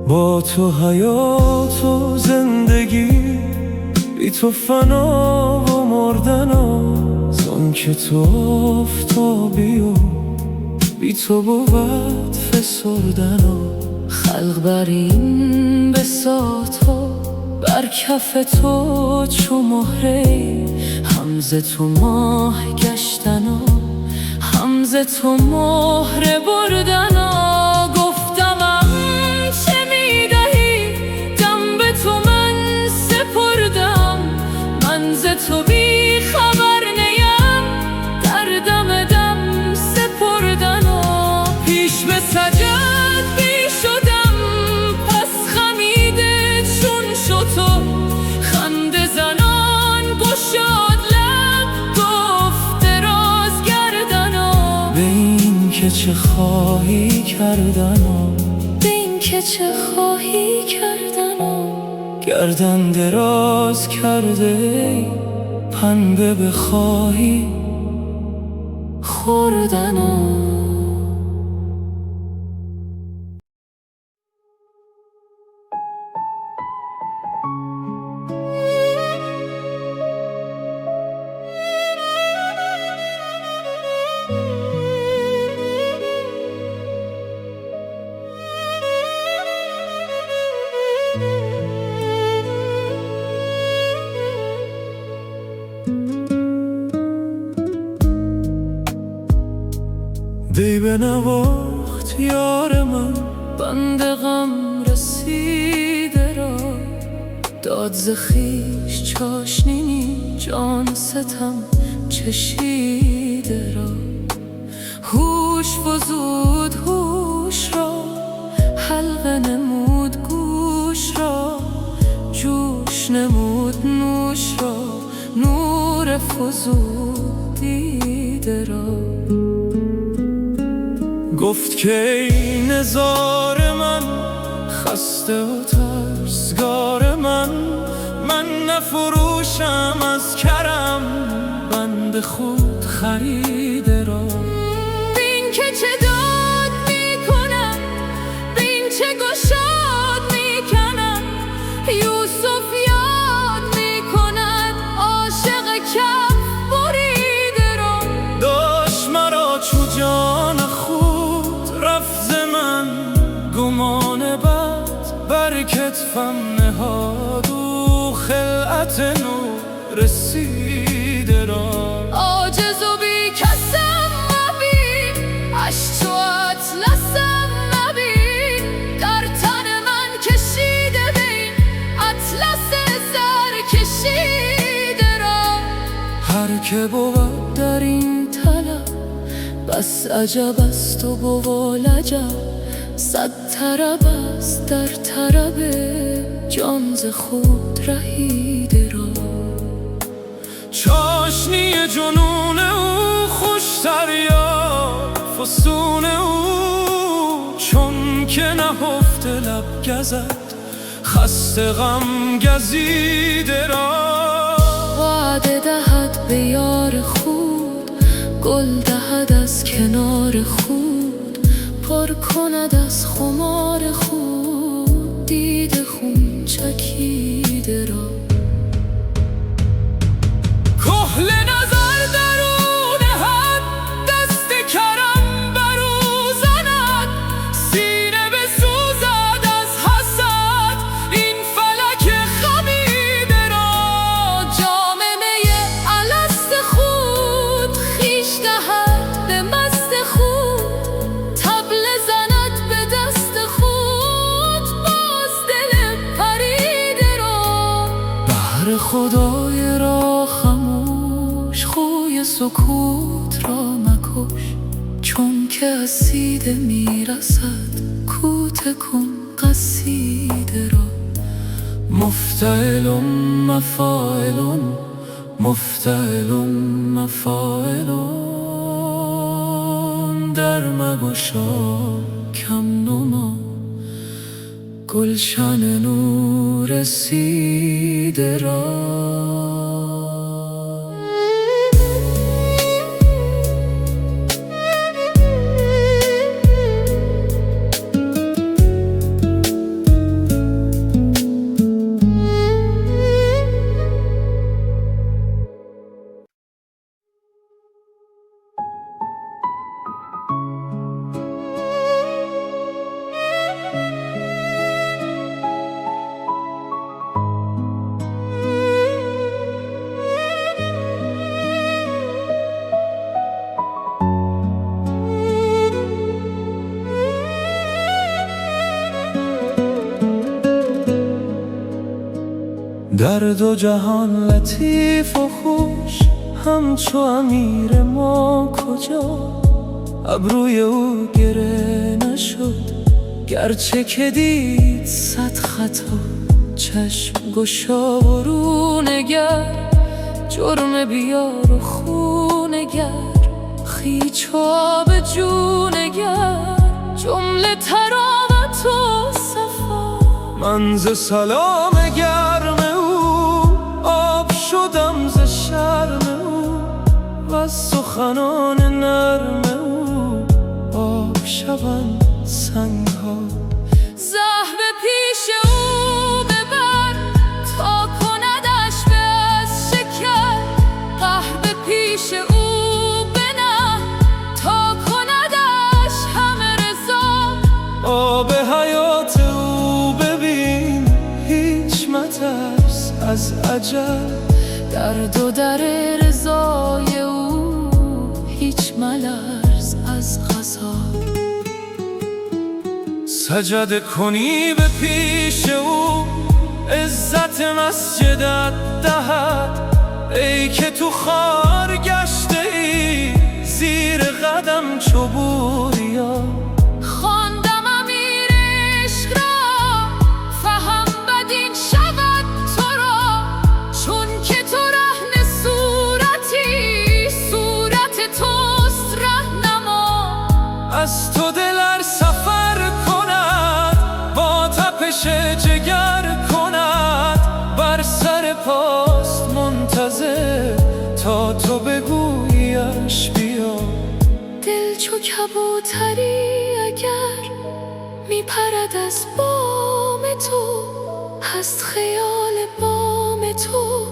با تو حیات و زندگی، بی تو فنا و مردن زان که تو آفتابی و بی تو بود فسردن خلق بر این بساطا بر کف تو چو مهره، هم ز تو ماه گشتن هم ز تو مهره بردن گفتمم چه میدهی دم به تو من سپردم، من ز تو بی خبر نیم در دم دم سپردن پیش به سجد بی شدم پس خمیده چون شتر، خنده زنان گشاد لب گفت دراز گردن به این که چه خواهی کردن به این که چه خواهی کردن گردن دراز کرده پنبه بخواهی خوردن دی بنواخت یار من بند غم رسیده را، داد ز خویش چاشنی جان ستم چشیده را، هوش فزود هوش را حلقه نمود گوش را، جوش نمود نوش را نور فزود دیده را، گفت که ای نزار من خسته و ترسگار من نفروشم از کرم بند خود خریده را، بین که چه داد میکنم بین چه گشاد میکنم، یوسف یاد میکند عاشق کف بریده را، داشت مرا چو جان خود رفت ز من گمان بد بر کتفم نهاد و خلعت نو رسیده را، عاجز و بی کسم مبین اش تو اطلسم مبین، در تن من کشیده بین اطلس زر کشیده را، هر که بود در این طلب بس عجب است و بوال عجب، صد طرب است در طرب جان ز خود رهیده را، چاشنی جنون او خوشتر یا فسون او، چون که نهفته لب گزد خسته غم گزیده را، وعده دهد به یار خود گل دهد از کنار خود، پر کند از خمار خود دیده خون چکیده را، کحل نظر درون حد دست کرم برو زند، سینه بسوزد از حسد این فلک خمیده را، جام می الست خود خویش دهد به مست خود، طبل زند به دست خود باز دل پریده را، بهر خدای را خموش خوی سکوت را مکش، چون که از سیده میرسد کوته کن قصیده را، مفتعلون مفاعلون مفتعلون مفاعلون در مگشا کم نما گلشن نور رسیده را. در دو جهان لطیف و خوش همچو امیر ما کجا. ابروی او گره نشد گرچه که دید صد خطا. چشم گشا و رو نگر، جرم بیار و خون نگر. خویچ و آب جو نگر، جمله طراوت و صفا. من ز سلام گرم او آب شدم ز شرم او، و از سخنان نرم او آب شوند سنگ ها. زهر پیش او ببر تا کندش به از شکر. قهوه پیش او بنه تا کندش همه رضا. آب حیات او ببین هیچ مترس از اجل. در دو در رضای او هیچ ملرز از قضا. سجده کنی به پیش او عزت مسجدت دهد. ای که تو خار گشته ای زیر قدم چو بوریا. خواندم امیر عشق را فهم بدین شود تو را. چون که تو رهن صورتی صورت توست رهنما. از تو دلر سفر کند با تپش جگر کند. بر سر پاست منتظر تا تو بگوییش بیا. دل چو کبوتری اگر میپرد از بام تو، هست خیال بام تو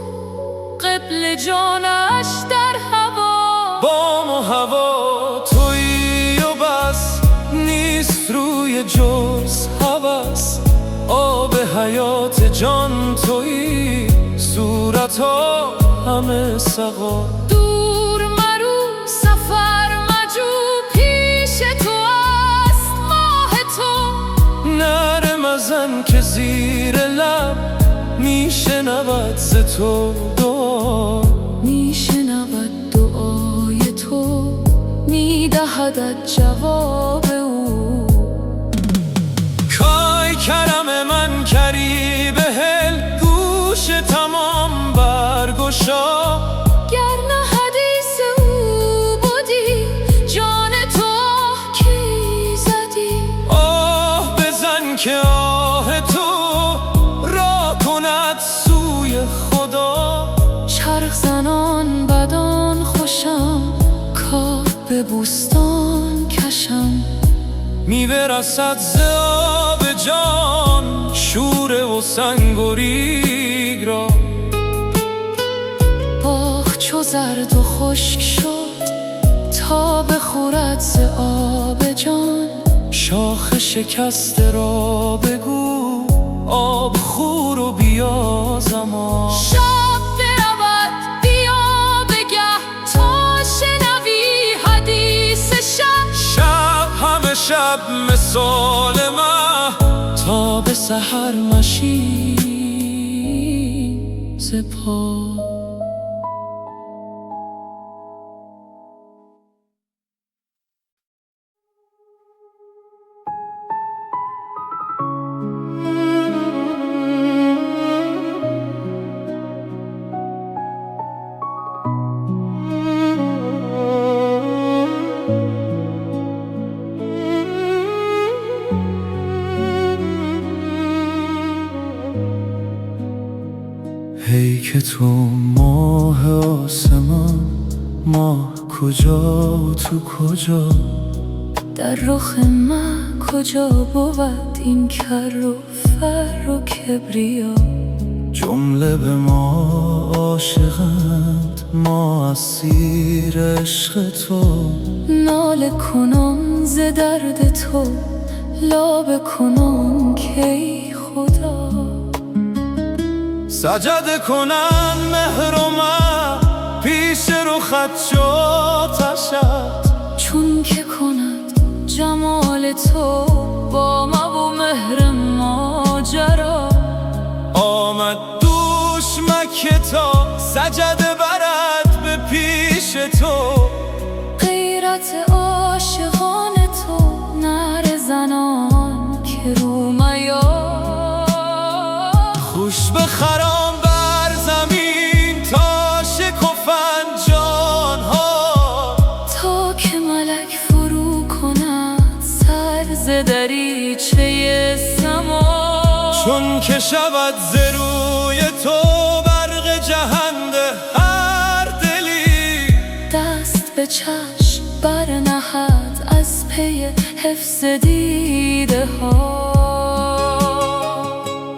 قبل جانش در هوا. بام و هوا تویی و بس، نیست روی جز هوس. آب حیات جان تویی، صورت ها همه سقا. دور مرو سفر مجو پیش تو است ماه تو. نره مزن که زیر لب میشنود ز تو دعا. میشنود دعای تو، میدهدت جواب او. کای کرم من کری بهل، گوش تمام برگشا. گر نه حدیث او بودی جان تو کی زدی. آه بزن که آه تو را کند سوی خدا. چرخ زنان بدان خوشم کار به بوستان کشم. می‌ورسد ز آب جان شوره و سنگ و ریگ را. باغ چو زرد و خشک شد تا بخورد ز آب جان. شاخ شکسته را بگو آب خور و بیا زمان. شب برود بیا بگه تا شنوی حدیث شب. شب همه شب مثال مه تا به سحر مشی ز پا. ای که تو ماه آسمان، ماه کجا و تو کجا. در رخ من کجا بود این کر و فر و کبریا. جمله به ما عاشقند، ما اسیر عشق تو. ناله کنان ز درد تو، لابه کنان کی خدا. سجده کنن مهر و من پیش رخت چو آتشت. چون که کند جمال تو با ما و مهر ماجرا. آمد دوش سجده برد به پیش تو. غیرت عاشقان تو، نعره زنان که رومیا. خوش بخرام بر زمین تا شکفند جانها، تا که ملک فرو کند سر ز دریچه سما. چون که شود ز روی تو برق جهنده هر دلی، دست به چشم برنهد از پی حفظ دیده ها.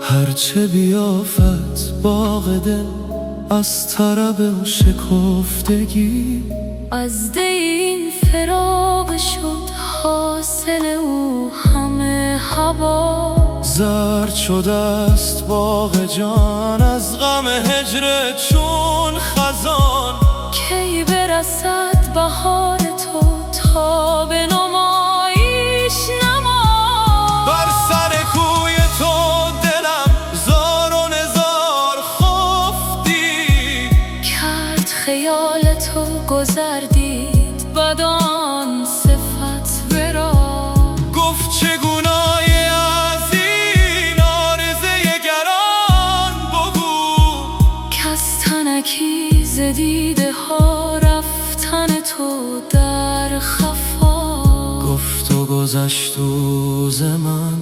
هرچه بیافت باغ دل از طرب و شکفتگی، از دی این فراق شد حاصل او همه هوا. زرد شده است باغ جان از غم هجر چون خزان. کی برسد بهار تو تا به نمایش نما. بر سر کوی تو دلم زار و نزار خفتی، کرد خیال تو گذر دید بدان صفت ورا. گفت چه گناهی از این عارضه گران بگو، کز تنکی ز دیده ها رفتن تو در خفا. گفت و گذشت او ز من،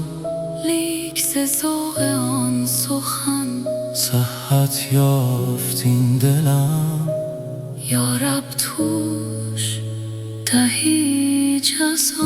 لیک ز ذوق آن سخن صحت یافت این دلم. یا رب توش دهی جزا.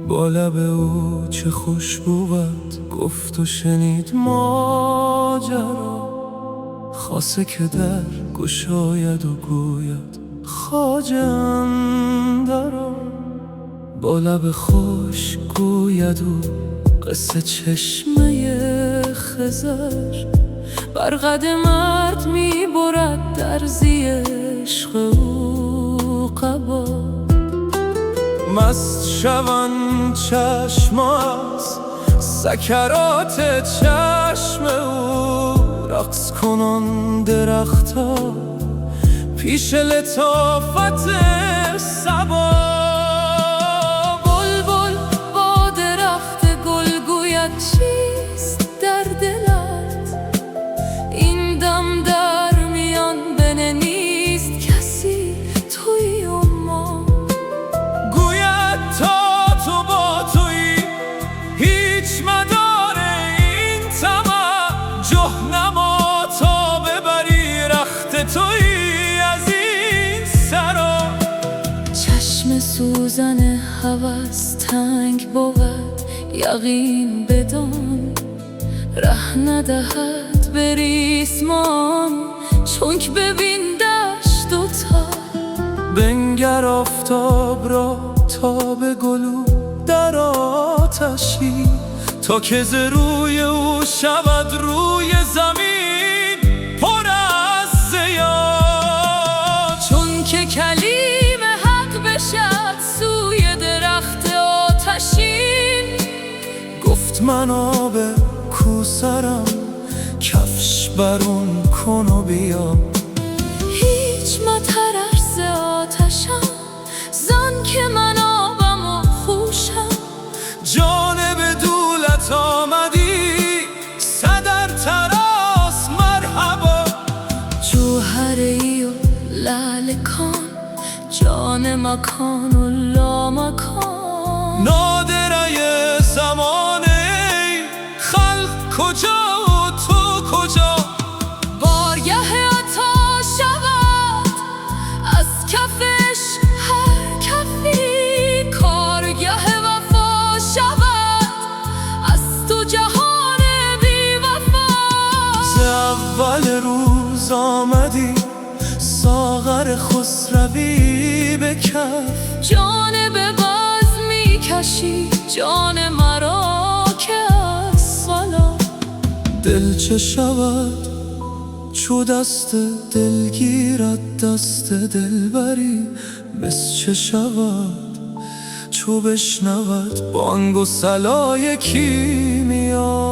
با لب او چه خوشبو بود گفت و شنید ماجرا. خاصه که در گشاید و گوید خواجه اندرآ. با لب خوش گوید او قصه چشمه خضر، بر قد مرد می برد درزی عشق او قبا. مست شوند چشم از سکرات چشم او، رقص کنان درختا پیش لطافت صبا. بلبل با درخت گل گوید چیست در دلت، این دم در میان بنه نیست کسی تویی و ما. گوید تا تو با تویی هیچ مدار این طمع، جهنما تا ببری رخت تویی از این سرا. چشم سوزن هوس تنگ بود یقین بدان، ره ندهد به ریسمان چونک ببین دشت و تار. بنگر آفتاب را تا به گلو در آتشی، تا که ز روی او شود روی زمین پر از ضیا. چون که کلیم حق بشد سوی درخت آتشین، گفت من آب کوثرم کفش برون کن و بیا. هیچ مترس آتشم زان که من آبم و خوشم. جانب دولت آمدی صدر تراس مرحبا. جوهره ای و لعل کان، جان مکان و لامکان. نادره زمانه خلق کجا و تو کجا. بارگه عطا شود از کفش هر کفی، کارگه وفا شود از تو جهان بی وفا. ز اول روز آمدی ساغر خسروی به کف، جان به باز می کشی جان مرا که دل چه شود چو دست دل گیرد دست دلبری؟ بس چه شود چو بشنود بانگ و صلای کیمیا؟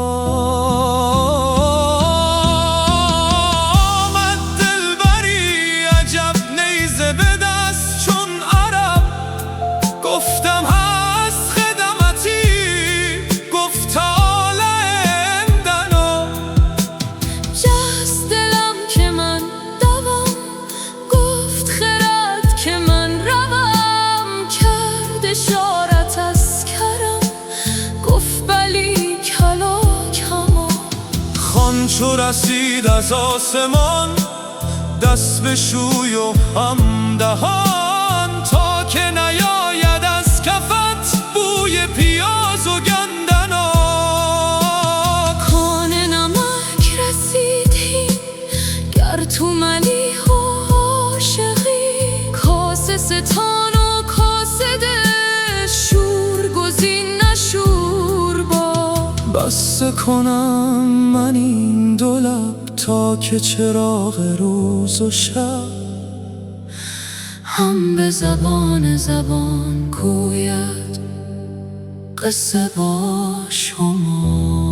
گفتم هست خدمتی، گفت حال اندنو جست دلم که من دوام، گفت خرد که من روم، کرد اشارت از کرم، گفت بلی کلا کما. خان چو رسید از آسمان دست به شوی و همدهان، تا که نیاید از کفت بوی پیاز و گندنا. کان نمک رسیدیم گر تو ملی و عاشقی، کاسه ستان و کاسد شور گزین نشور با. بسته کنم من این دو لب تا که چراغ روز و شب هم به زبان زبان گوید قصه با شما.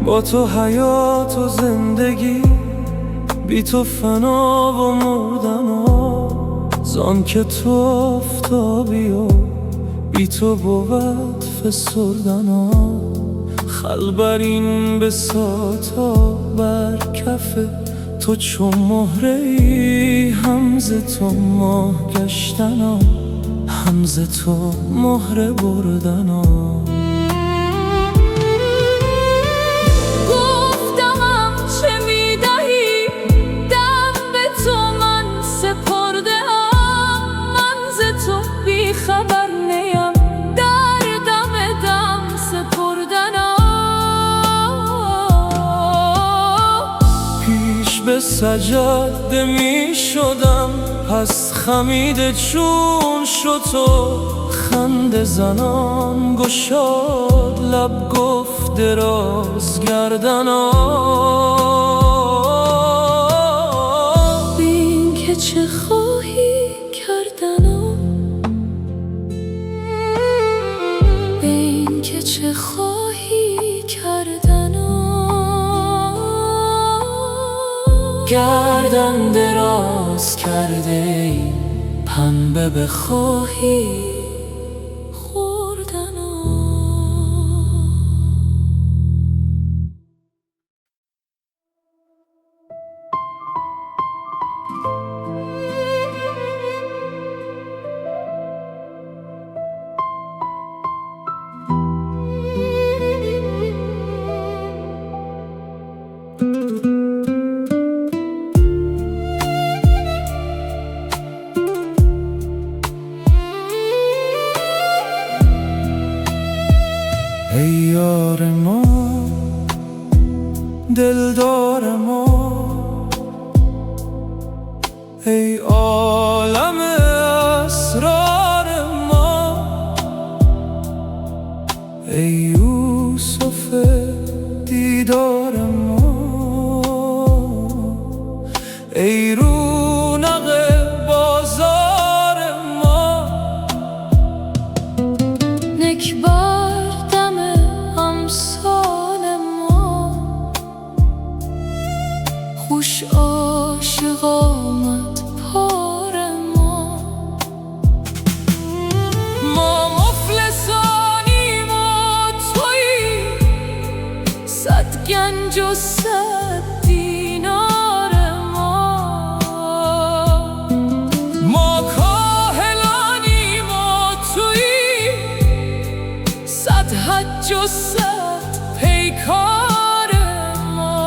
با تو حیات و زندگی، بی تو فنا و مردنا. زان که تو آفتابی و بی تو بود فسردنا. خلبرین بساطا بر کف تو چون مهره ای، همز تو ماه گشتنا، همز تو مهره بردنا. خبر نیم در دم دم سپردنا. پیش به سجده می شدم پس خمیده چون شد تو. خنده زنان گشاد لب گفت دراز گردنا. بین که چه خواهی کردنا، چه خواهی کردنا. گردن دراز کرده ای پنبه بخواهی خوردنا. ای یار ما دلدار ما، ای عالم اسرار ما، ای یوسف دیدار ما، ای رونق بازار ما. نکبر دم امسال ما، خوش عاشق آمد پار ما. ما مفلسانیم و تویی صد گنج و صد دینار ما. ما کاهلانیم و تویی صد حج و صد پیکار ما.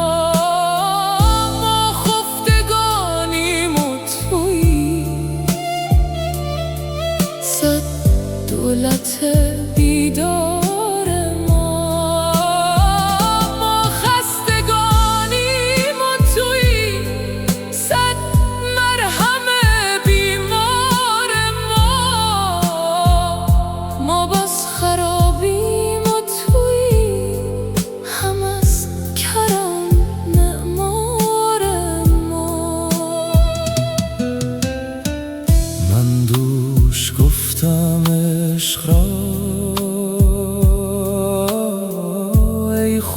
ما خفتگانیم و تویی صد دولت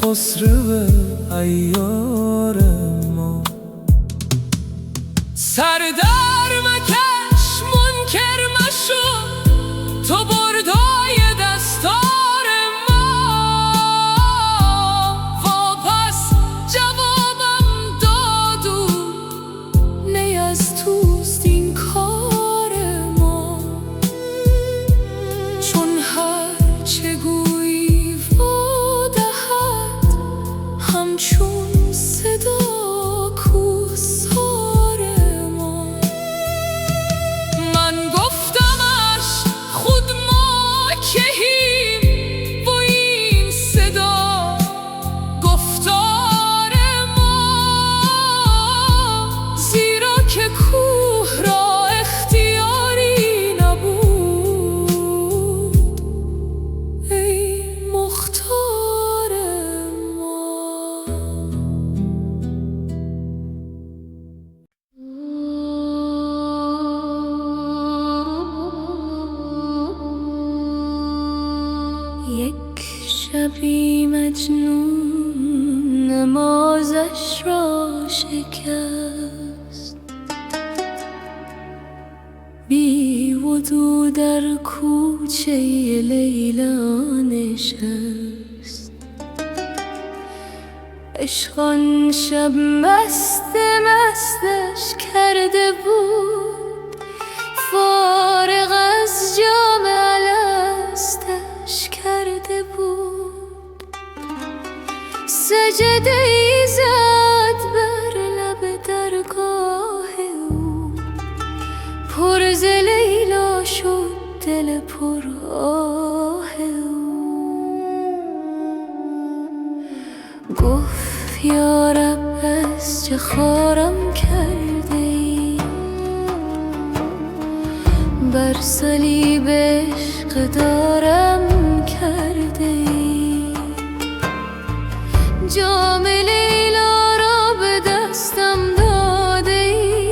خسرو عیار ما. سردر مکش منکر مشو، تو بردای دستار ما. واپس جوابم دادو، نی از توست این کار ما. چون هر چه گویی وادهد، همچون صدا کوهسار ما. من گفتمش خود ما کهیم با این صدا گفتار ما. زیرا که کوه را اختیاری نبود، ای مختار ما. یک شبی مجنون نمازش را شکست، بی وضو در کوچه لیلا نشست. عشق آن شب مست مستش کرده بود، فارغ از جام الستش کرده بود. سجده ای زد بر لب درگاه او، پر ز لیلا شد دل پر آه او. گفت یا رب از چه خارم کرده ای، بر صلیب عشق دارم کرده ای. جام لیلا را به دستم داده ای،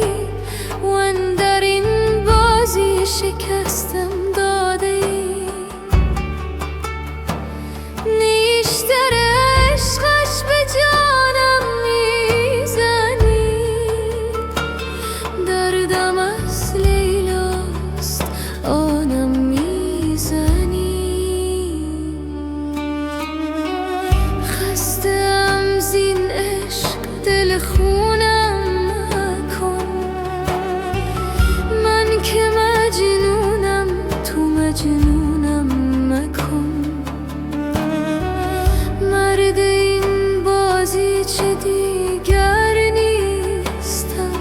و اندر این بازی شکستم داده ای. نیشتر عشقش به جانم میزنی، دردم از لیلاست آنم میزنی. خستم زین عشق دل خونم مکن، من که مجنونم تو مجنونم مکن. مرد این بازی چه دیگر نیستم،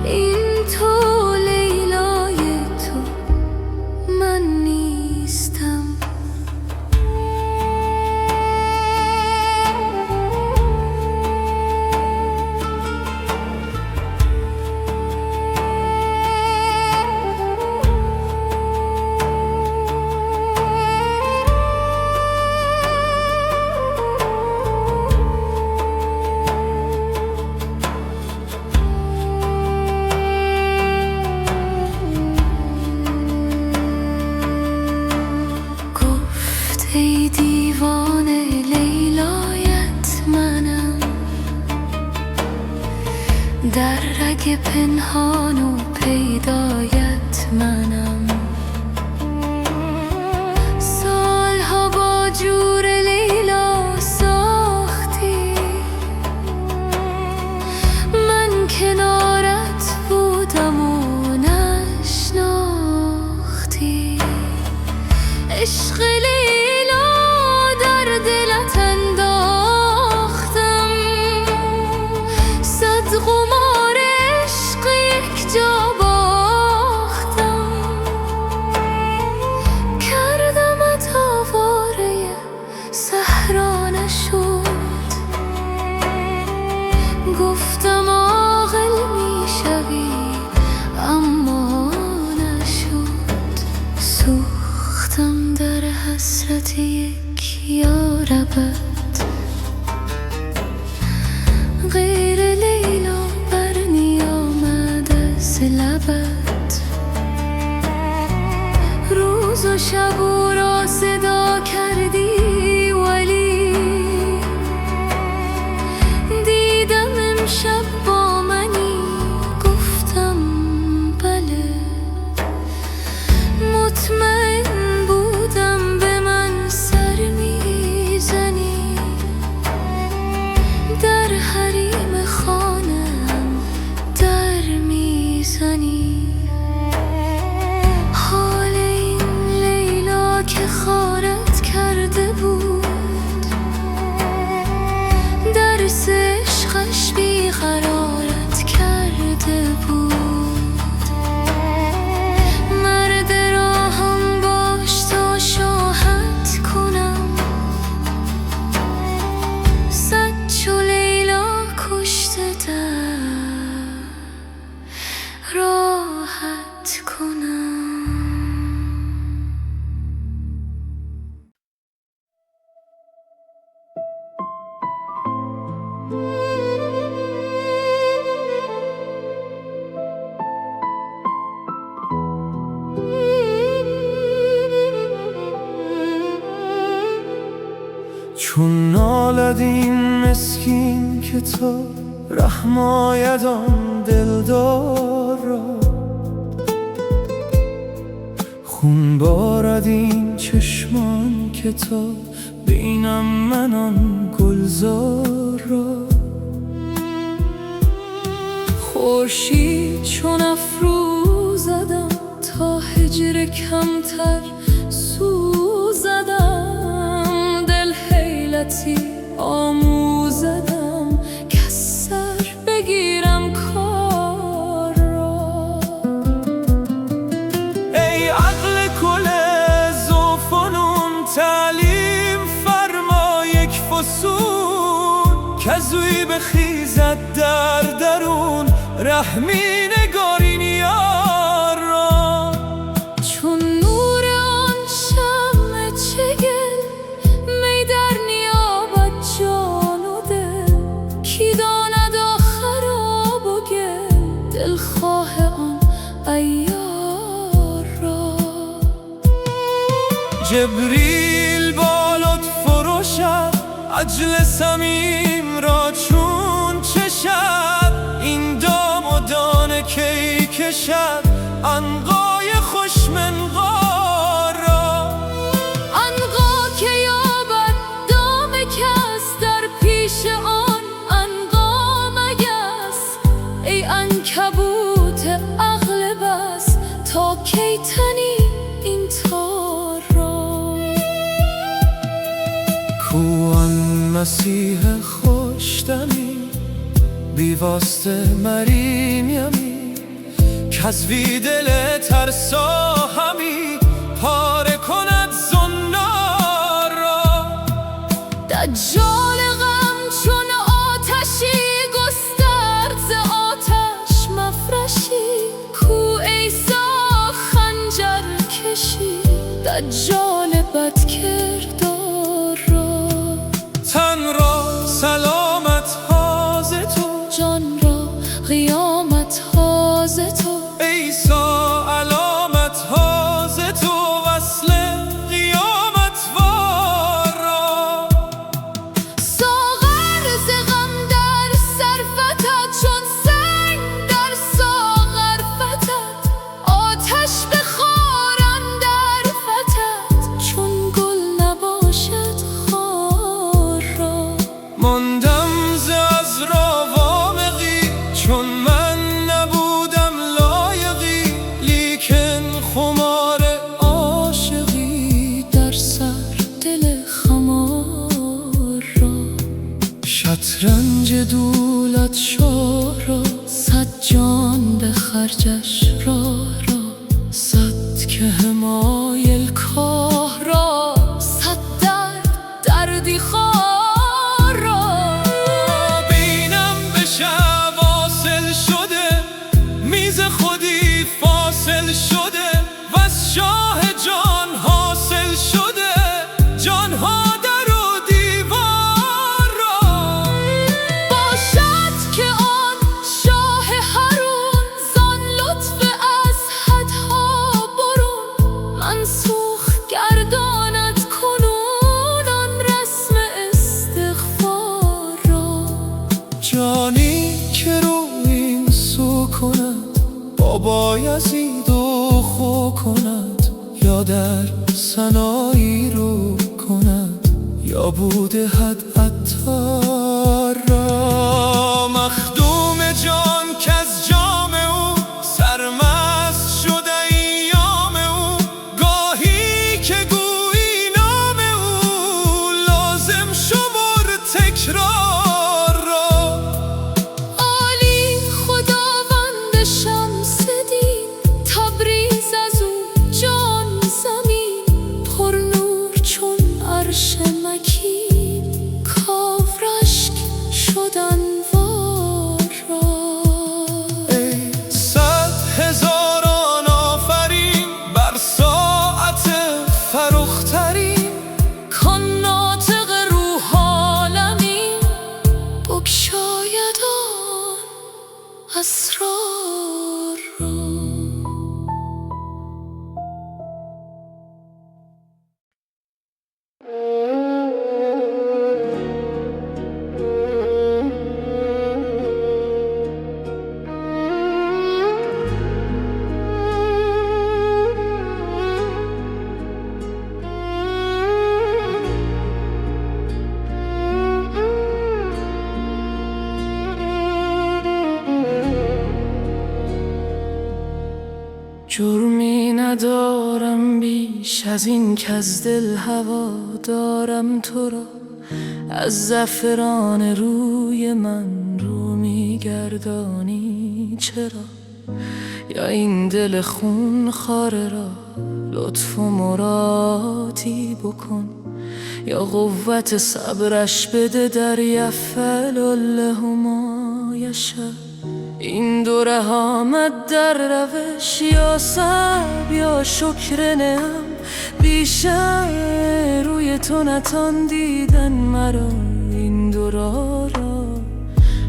این تو لیلای تو من نیستم. ای دیوانه لیلایت منم، در رگ پنهان و پیدایت منم. سالها با جور لیلا ساختی، من کنارت بودم و نشناختی. عشق دلت انداختم، صد قمار عشق یک جا باختم. کردمت آواره صحرا نشد، گفتم عاقل میشوی اما نشد. سوختم در حسرت یک یاربت، غیر لیلا بر نیامد از لبت. روز و شب او را صدا کردی ولی چون نالد این مسکین که تا رحم آید آن دلدار را. خون بارد این چشمان که تا بینم من آن گلزار را. خورشید چون افروزدم تا هجر کمتر سوزدم، دل حیلتی آموزدم که سر بگیرم کار را. ای عقل کل ذوفنون تعلیم فرما یک فسون، کزوی بخیزد در درون رحمی نگارین یار را. چون نور آن شمع چگل می در نیابد جان و دل، کی داند آخر آب و گل دلخواه آن عیار را. جبریل با لطف و روشن عجل صمیم را چون چشد، این دام و دانه کی کشد عنقای خوش منقار را. عنقا که یابد دام کس در پیش آن عنقا مگس، ای عنکبوت عقل بس تا کی تنی این تار را. کو آن مسیح خوشدمی بی واسطه مریم یمی، کز وی دل ترسا همی پاره کند زنار را. دجال غم چون آتشی گسترد ز آتش مفرشی، کو عیسی خنجر کشی دجال بدکردار را. تن را سلامت ها ز تو، جان را قیامت ها ز تو، عیسی علامت ها ز تو وصل قیامت وار را. ساغر ز غم در سر فتد چون سنگ در ساغر فتد، آتش به خار اندر فتد چون گل نباشد خار را. ماندم ز عذرا وامقی چون من نبودم لایقی، لیکن خمار عاشقی در سر دل خمار را. شطرنج دولت شاه را، صد جان به خرجش را، صد که حمایل کاه را، صد دردی خوار را. بینم به شب واصل شده میز خودی فاصل شده، وز شاه جان حاصل شده جانها در و دیوار را. باشد که آن شاه حرون زان لطف از حدها برون، منسوخ گرداند کنون آن رسم استغفار را. جانی که رو این سو کند با بایزید و خو کند، یا در سنایی رو کند یا بوده حد عطار را. مخدوم جان که از جام او سرمست شده ایام او، گاهی که گویی نام او لازم شمر تکرار را. عالی خداوند شمس دین، تبریز از او جان زمین، پر نور چون عرش مکین، کاو رشک شد انوار را. ای 100,000 آفرین بر ساعت فرخترین، کان ناطق روح عالمین بگشاید آن اسرار را. ندارم بیش از این که از دل هوا دارم تو را. از زعفران روی من رو میگردانی چرا؟ یا این دل خون خواره را لطف و مرادی بکن، یا قوت صبرش بده در یفعل الله ما یشاء. این دو ره آمد در روش، یا صبر یا شکر نعم. بیشتر روی تو نتان دیدن مرا این دو را.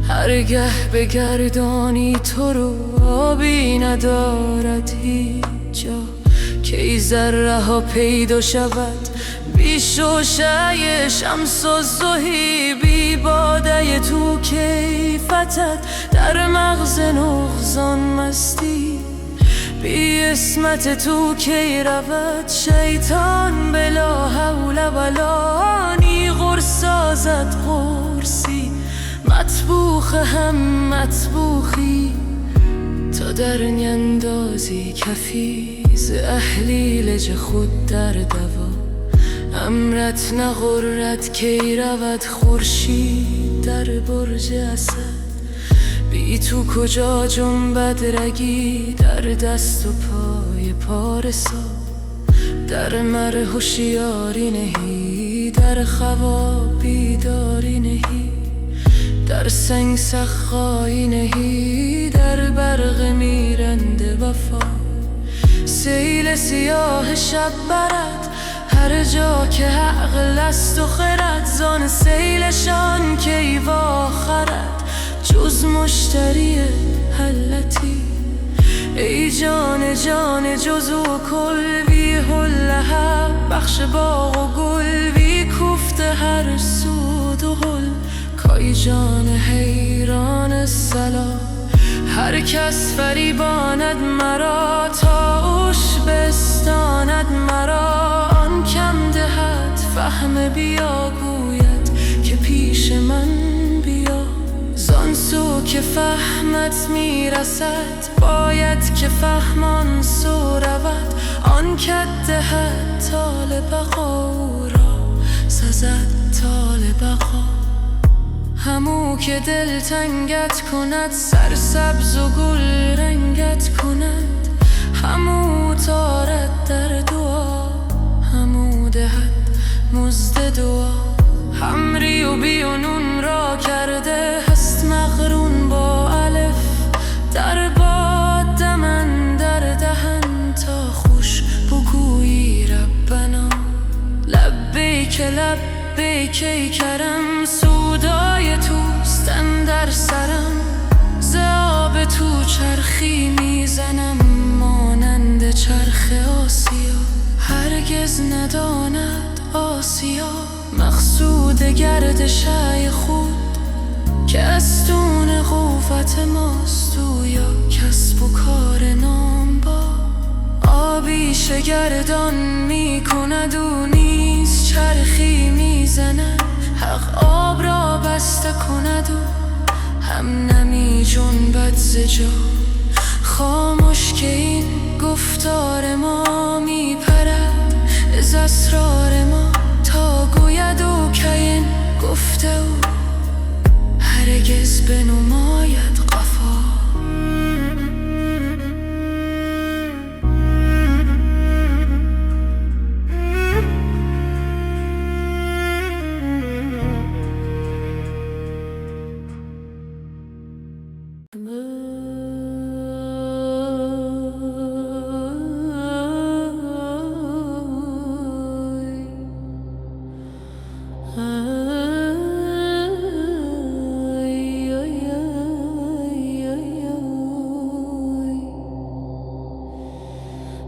هرگه بگردانی تو رو آبی ندارد هیچ جا، که ای ذره ها پیدا شود بی شوشه شمس و زهی. بی باده تو کیفتت در مغز نقصان مستی. بی اسمت تو کی رود شیطان بلا حول ولا. نی غرص سازد غرصی مطبوخ هم مطبوخی، تا در نیندازی کفی ز احلیل خود در دوا. امرت نغرد کی رود خورشید در برج اسد. بی تو کجا جنبد رگی در دست و پای پارسا. در مر هوشیاری نهی در خواب بیداری نهی. در سنگ سخایی نهی در برق میرنده وفا. سیل سیاه شب برد هر جا که عقل است و خرد. زان سیلشان کی واخرد جز مشتری حلتی. ای جان جان جز و کل بی حلها بخش باغ و گل. بی کوفته هر سود و حل کای جان حیران سلام. هر کس فریباند مرا تا اوش بستاند مرا. آن کم دهد فهم بیا گوید که پیش من بیا. زان سو که فهمت میرسد باید که فهمان سو رود. آن که دهد طال بقا او را سزد طال بقا. همو که دل تنگت کند سرسبز و گل رنگت کند. همو تارد در دعا همو دهد مزد دعا. همری و بی و نون را کرده هست مقرون با الف. در باد دمن در دهن تا خوش بگویی ربنا. لبیک لبیک ای کرم سودای توست اندر سرم. ز آب تو چرخی میزنم مانند چرخ آسیا. هرگز نداند آسیا مقصود گردش خود، که استون قوت ماست او یا کسب و کار نام با. آبی شگردان میکند او نیز چرخی میزند. حق آب را بسته کند و هم نمی جنبد ز جا. خاموش که این گفتار ما میپرد از اسرار ما. تا گوید او که این گفته او هرگز بنماید قفا.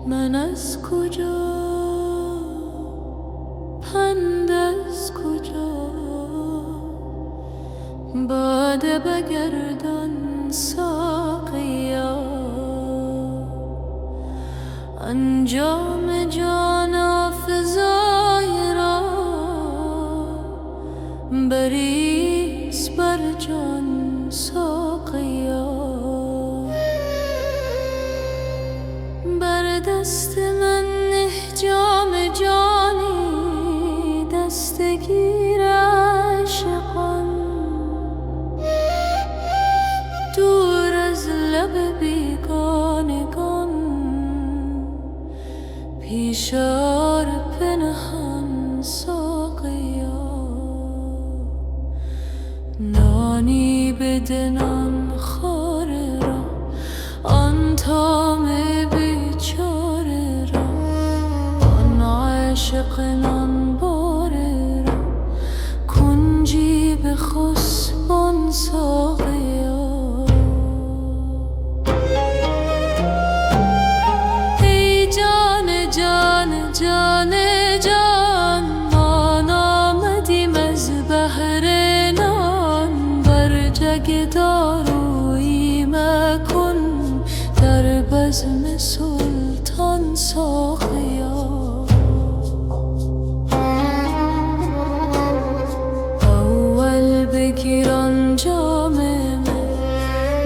من از کجا پند از کجا باده بگردان ساقیا. انجام جان آفزای را بریز بر جان ساقیا. بر دست من نه جام جانی، دستگیر عاشقان، دور از لب بیگانگان، پیشار پنهان ساقیا. نانی بده نان خواره را، آن طعم بیچاره را، آن عاشق نان باره را، کنجی به خسبان ساقیا. ای جان جان جان جان، ما نامدیم از بحر نان، بر جگ دارویی مکن، در بزم سلطان ساقیا. اول بگیر آن جام من،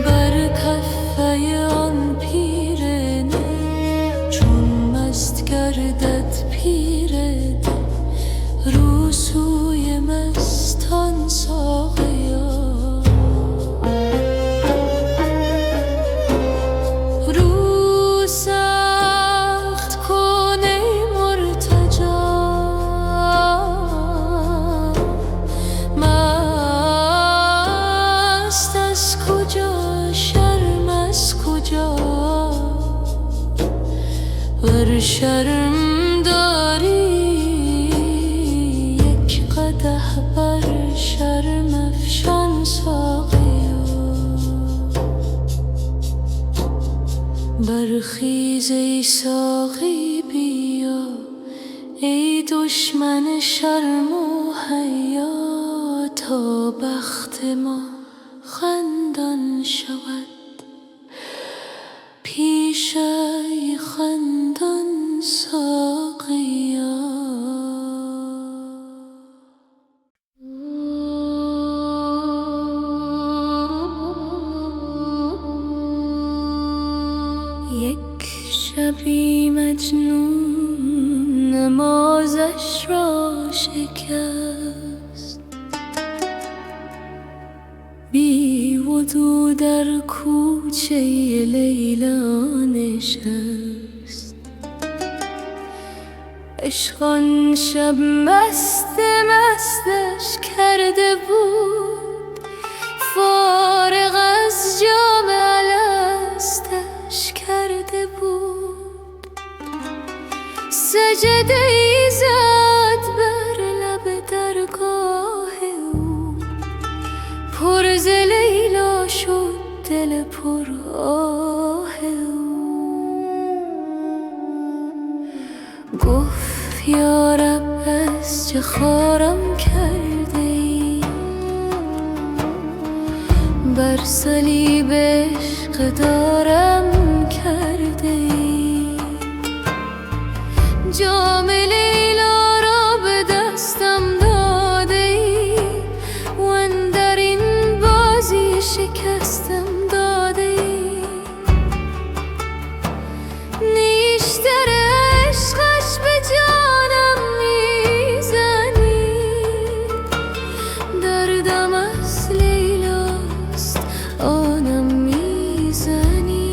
بر کفه آن پیرنه، چون مست گردد پیرنه، رو سوی مستان ساقیا. رو سخت کن ای مرتجا، مست از کجا شرم از کجا، ور شرم داری یک قدح بر شرم افشان ساقیا. برخیز ای ساقی بیا، ای دشمن شرم و حیا، تا بخت ما خندان شود، پیش ای خندان ساقیا. یک شبی مجنون نمازش را شکست، بی وضو در کوچه لیلا نشست. عشق آن شب مست مستش کرده بود، فارغ از جام الستش کرده بود. سجده ای زد بر لب درگاه او، پر ز لیلا شد دل پر آه او. گفت یا رب از چه خارم کرده ای، بر صلیب عشق دارم کرده ای. جام لیلا را به دستم داده ای، و اندر این بازی شکستم داده ای. نیشتر عشقش به جانم میزنی، دردم از لیلاست آنم میزنی.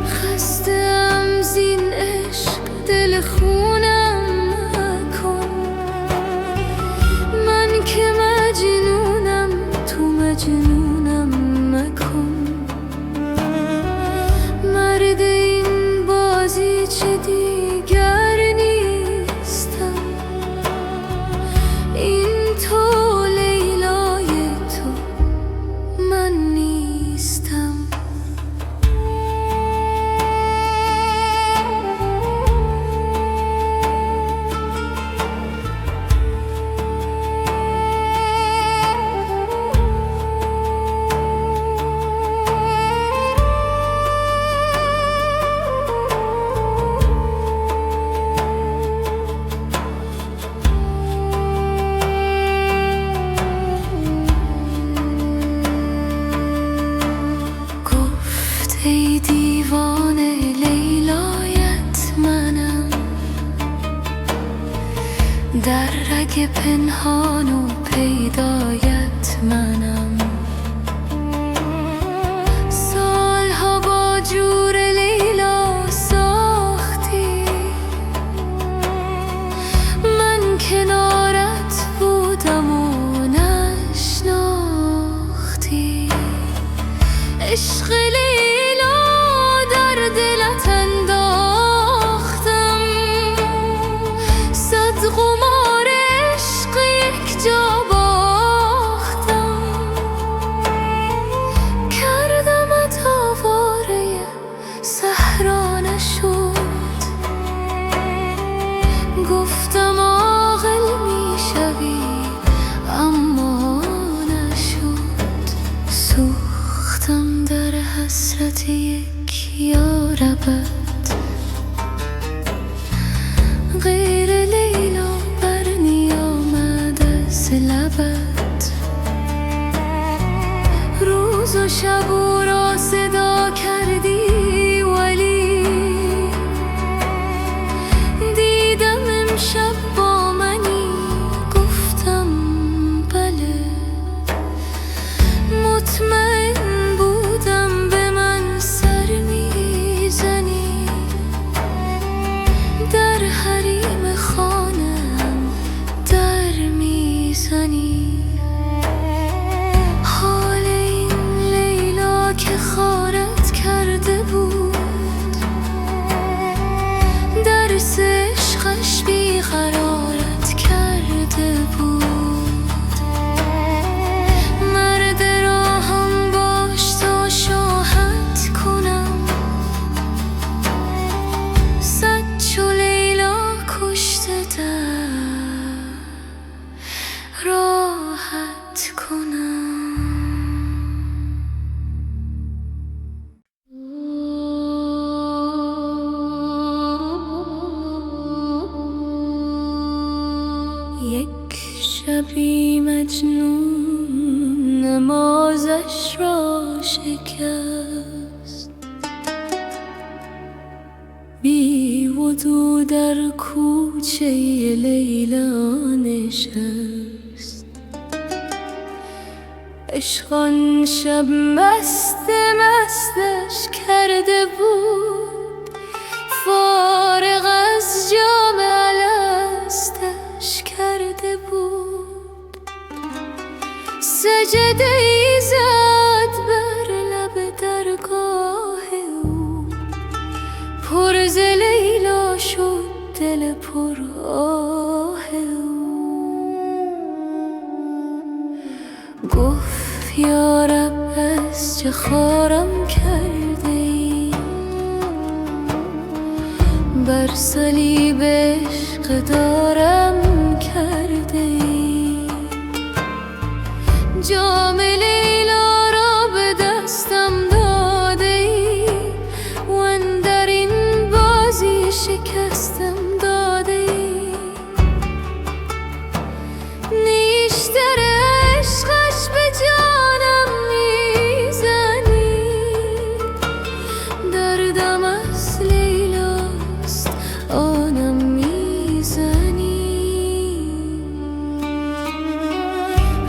خسته‌ام زی در رگ پنهان و پیدایت منم. سالها با جور لیلا ساختی، من کنارت بودم و نشناختی. عشق لیلا در دلت انداختم، صد قمار عشق یک جا باختم. کردمت آواره صحرا نشد، گفتم عاقل میشوی اما نشد. سوختم در حسرت یک یاربت، غیر لیلا بر نیامد از لبت. روز و شب او را صدا کردی ولی دیدم امشب با منی. گفتم بله، مطمئن بودم به من سر میزنی. در حریم خانم در میزنی. حال این لیلا که خارت کرده بود، درس عشقش بیقرارت کرده بود. مرد راهم باش تا شاهد کنم، صد چو لیلا کشته در راحت کنم. یک شبی مجنون نمازش را شکست، بی وضو در کوچه لیلا نشست. عشق آن شب مست مستش کرده بود، فارغ از جام الستش کرده بود. سجده ای زد بر لب درگاه او، پر ز لیلا شد دل پر آه او. گفت یا رب از چه خارم کرده ای، بر صلیب عشق دارم کرده ای. جام لیلا را به دستم داده ای، و اندر این بازی شکستم داده ای. نیشتر عشقش به جانم میزنی، دردم از لیلاست آنم میزنی.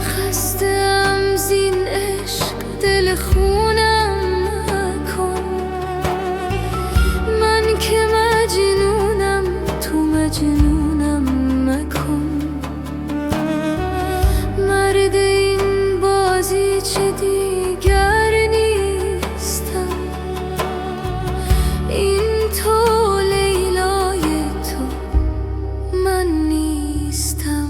خسته‌ام زین عشق دل خونم مکن، من که مجنونم تو مجنونم مکن. مرد این بازی چه دیگر نیستم، این تو لیلای تو من نیستم.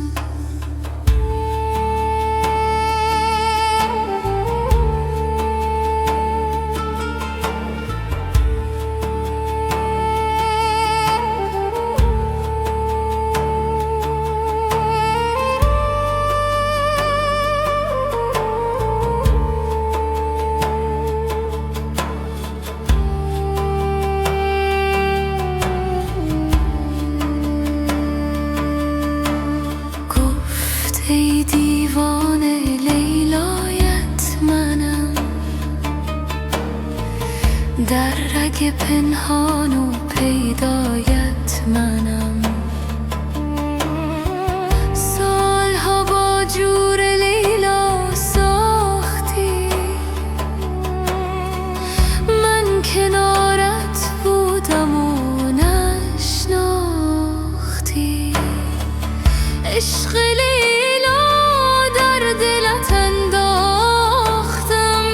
ای دیوانه لیلایت منم، در رگ پنهان و پیدایت منم. عشق لیلا در دلت انداختم،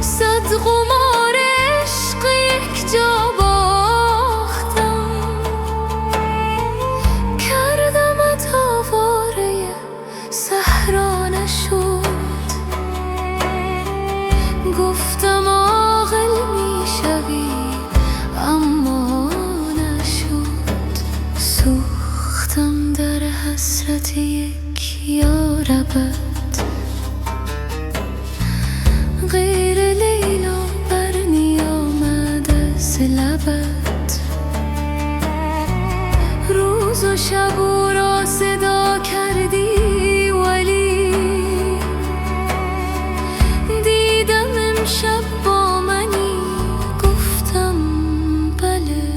صد قمار عشق یک جا باختم، کردمت آواره صحرا نشد، گفتم عاقل میشوی اما نشد، سوختم در حسرت یک یاربت، غیر لیلا بر نیامد از لبت، روز و شب او را صدا کردی ولی دیدم امشب با منی، گفتم بله،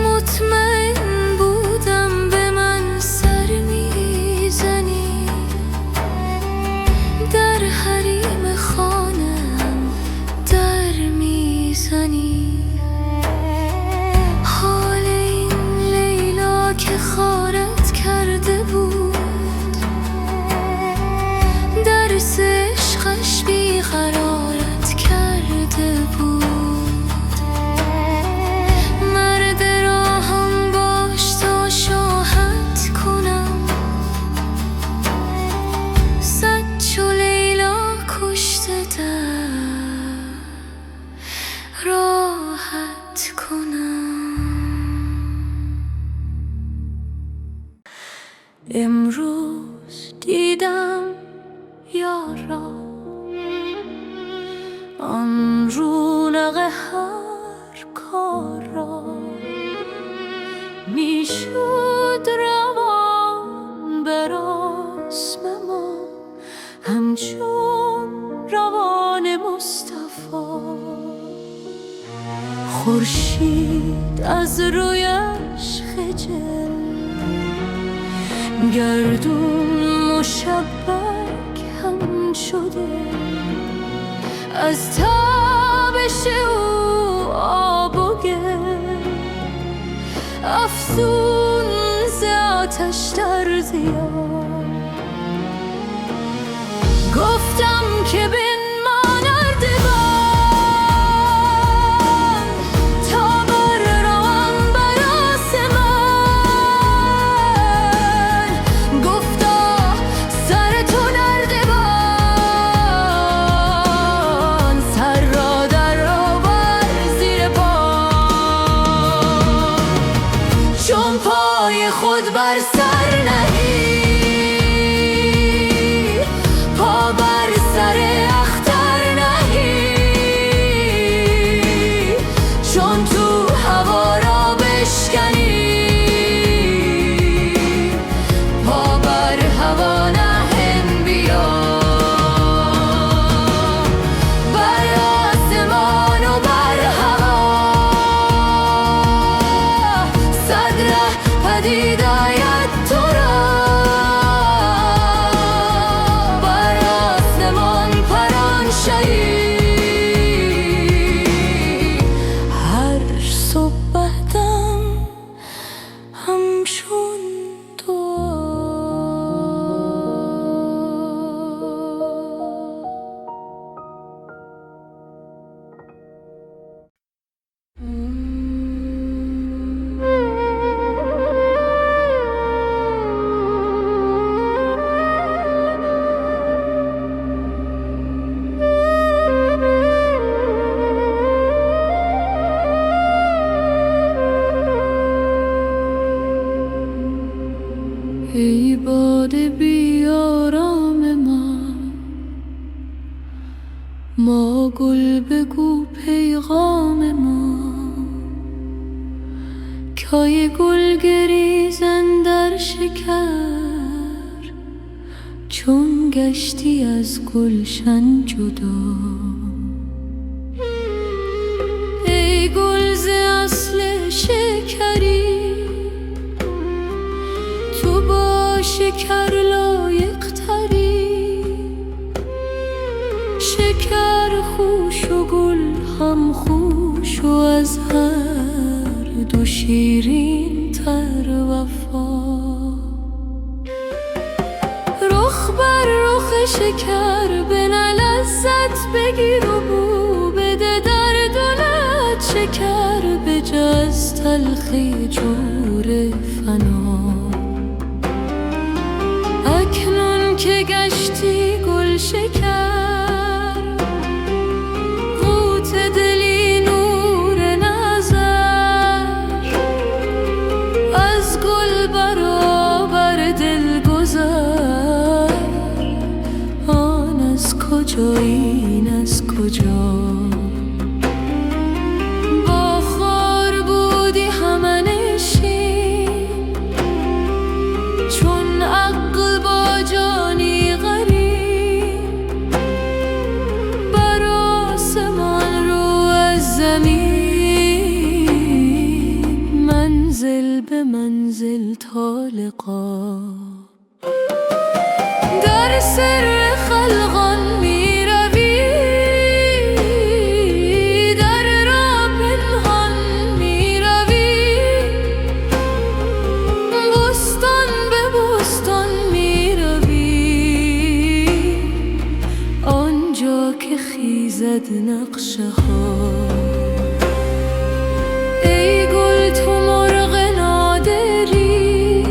مطمئن بودم به من سر میزنی، در حریم خانم در میزنی، حال این لیلا که خارت کرده بود، درس عشقش بیقرارت کرده بود، مرد راهم باش تا شاهد کنم، صد چو لیلا کشته در راحت کنم. امروز دیدم یارا آن رونق هر کار را، میشد روان بر رسم ما همچون روان مصطفی، خورشید از رویش خجل، گردون مشبک هم شده، از تابش او آب و گل، افسون ز آتش در ضیا، گفتم که بنما نردبان تا بر روان بر آسمان، گفتا سر تو نردبان، سر را در آور زیر پا، چون پای خود بر سر نهی، پا بر سر اختر نهی، چون تو هوا را بشکنی، پا بر هوا نهن بیا، بر آسمان و بر هوا، صد ره پدید آید تو را، بر آسمان پران شوی، هر صبحدم همچون دعا. ای باد بیارام ما گل بگو پیغام ما، کای گل گریزن در شکر، چون گشتی از گلشن جدا، ای گل ز اصل شکری، تو با شکر لایق تری، شکر خوش و گل هم خوش و از هر دو شیرین تر. در وفا. رخ بر رخ شکر بنه لذت بگیر و بو بده در دلت شکر بجز تلخی جور فنا. اکنون که گشتی گل شکر قوت دلی نور نظر از گل برابر دل گذر. آن از کجا این از کجا با خار بودی همنشین چون عقل با جانی غریب بر آسمان رو از زمین منزل به منزل تا لقا. در سر خلقان می روی در راه پنهان می روی بستان به بستان می روی آنجا که خیزد نقشه ها. ای گل تو مرغ نادری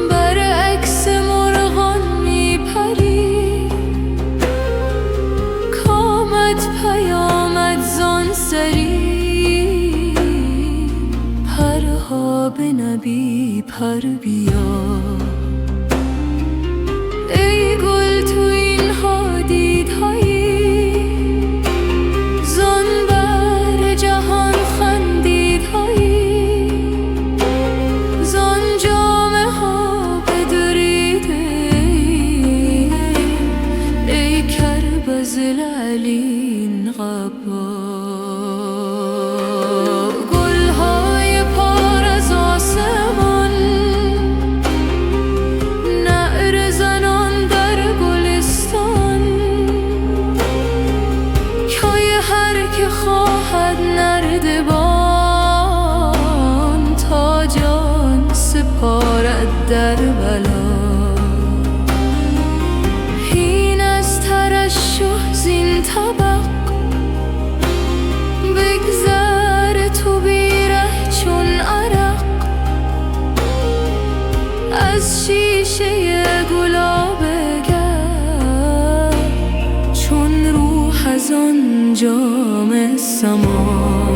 برعکس مرغان می پری. کامت پیامد زان سری پرها به نبی پر بیا. ای گل تو اینها دیدهایی زان بر جهان خندیدهایی زان جامه ها بدریده. ای کربز العلین قبا. گلهای پار از آسمان نعره زنان در گلستان کای هر که خواهد نردبان تا جان سپارد در بلا. هین از ترشح زین طبق بگذر تو بیره چون عرق از شیشه گلاب گر چون روح از آن جام سما.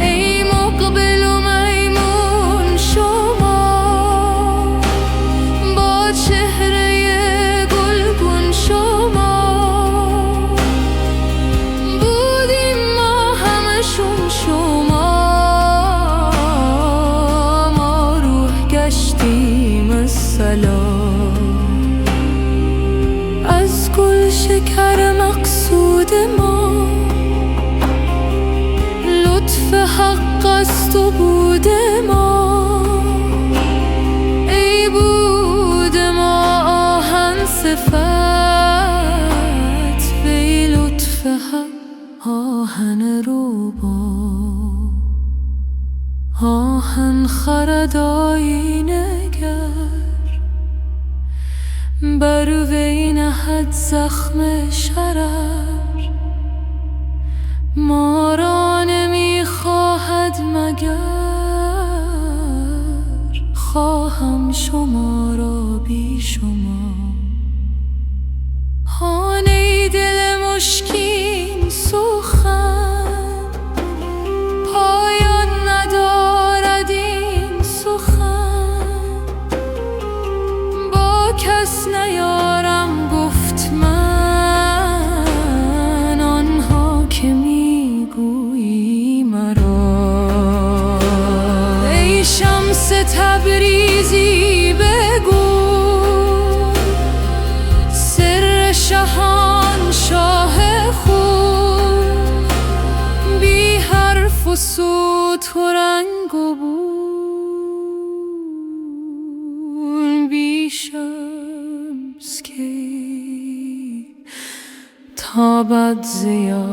ای مقبل و میمون شما با چهره گلگون شما بودیم ما همشون شما. ما روح گشتیم السلام. از گل شکر مقصود ما لطف حق است و بود ما. ای بود ما آهن صفت وی لطف حق آهن روبا. آهن خرد آینه گر بر وی نهد زخم شرر. ما را نمی خواهد مگر خواهم شما را بی شما. هان ای دل مشکین سخن پایان ندارد این سخن. با کس نیارم گفت من آنها که میگویی مرا. ای شمس تبریزی بگو سر شهان شاه خود بی حرف و صوت و رنگ و بو بی شمس که تابد ضیا.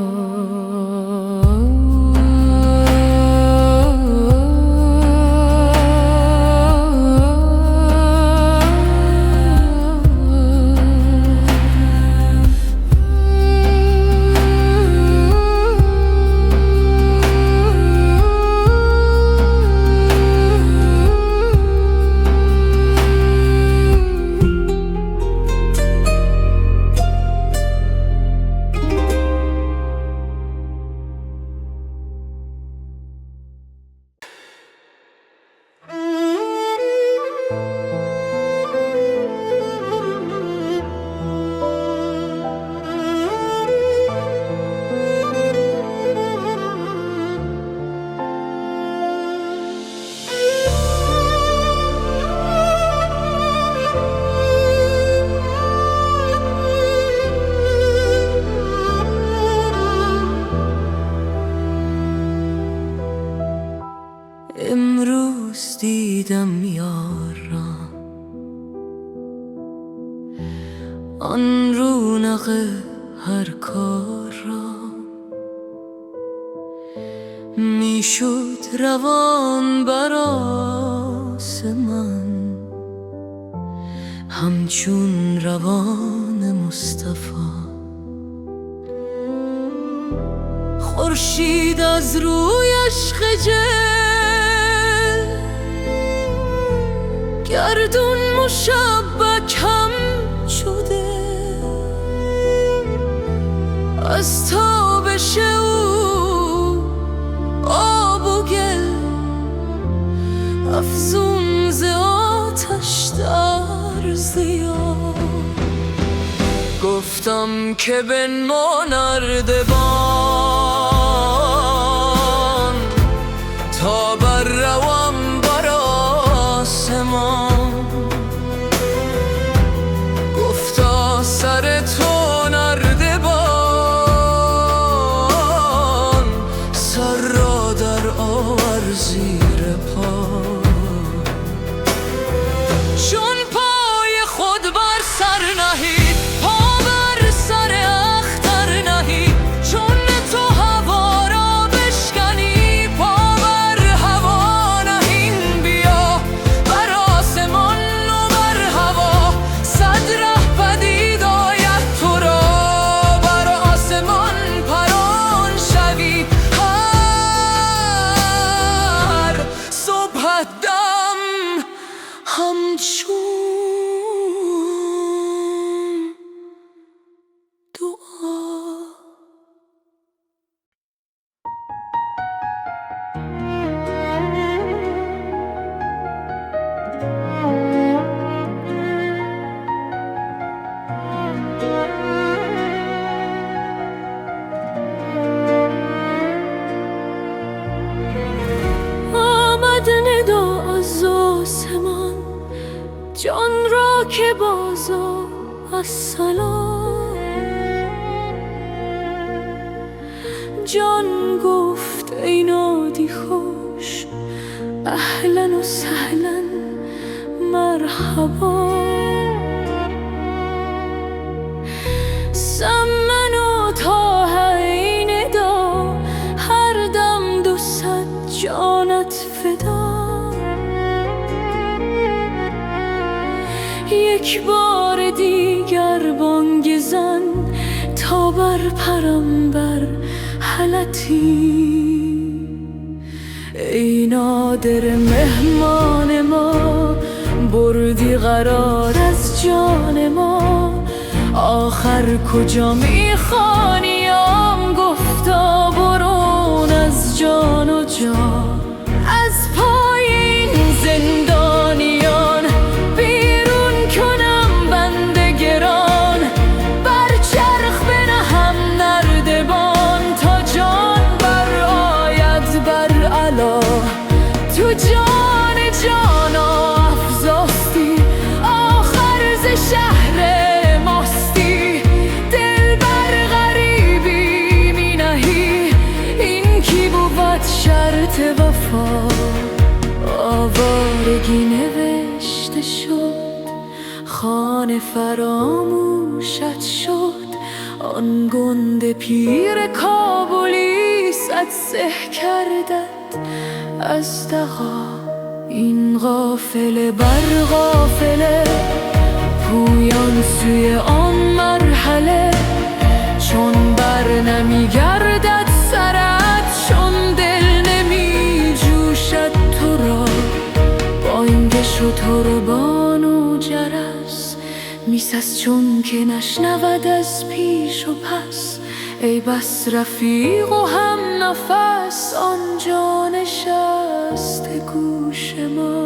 امروز دیدم یارم، آن رونق هر کار را میشد روان بر آسمان، همچون روان مصطفی. خورشید از رویش خجل، گردون مشبک هم شده از تابش او، آب و گل افزون ز آتش در ضیا. گفتم که بنما نردبان تا بر روم بر آسمان. گفتا سر تو نردبان، سر را در آور زیر پا. چون پای خود بر سر نهید، پا بر سر اختر نهید. چون تو هوا را بشکنی، پا بر هوا نهین. بیا بر آسمان و بر هوا، صد ره پدید آید تو را. بر آسمان پران شوی هر صبحدم، همچون دعا. آمد ندا از آسمان، جان را که بازا السلام. جان گفت ای نادی خوش، اهلا و سهلا مرحبا. سمن و تا ای ندا، هر دم 200 جانت فدا. یک بار دیگر بانگ زن تا بر پرم بر حلتی. ای نادر مهمان ما، بردی قرار از جان ما. آخر کجا میخوانیم، گفتا برون از جان و جان. از پای این زندانیان بیرون کنم بنده گران. بر چرخ بنهم نردبان، تا جان بر آید بر علا. تو جان جانا افزاستی، آخر ز شهر ماستی. دل بر غریبی می نهی، این کی بود شرط وفا. آوارگی نوشته شد، خانه فراموشت شد. آن گنده پیر کابلی، صد سه کردت از دغا. این قافله بر قافله، پویان سوی آن مرحله. چون بر نمیگردد سرت، چون دل نمی جوشد تو را. بانگ شتربان و جرس میسز، چون که نشنود از پیش و پس. ای بس رفیق و هم نفس، آنجا نشسته گوش ما.